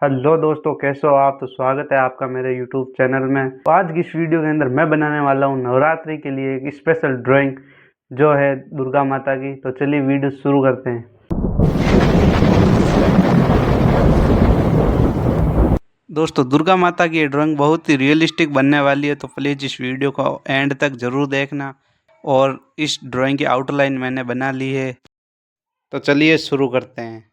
हेलो दोस्तों, कैसे हो आप। तो स्वागत है आपका मेरे यूट्यूब चैनल में। तो आज की इस वीडियो के अंदर मैं बनाने वाला हूँ नवरात्रि के लिए एक स्पेशल ड्राइंग जो है दुर्गा माता की। तो चलिए वीडियो शुरू करते हैं। दोस्तों, दुर्गा माता की ये ड्राइंग बहुत ही रियलिस्टिक बनने वाली है, तो प्लीज़ इस वीडियो को एंड तक ज़रूर देखना। और इस ड्राइंग की आउटलाइन मैंने बना ली है, तो चलिए शुरू करते हैं।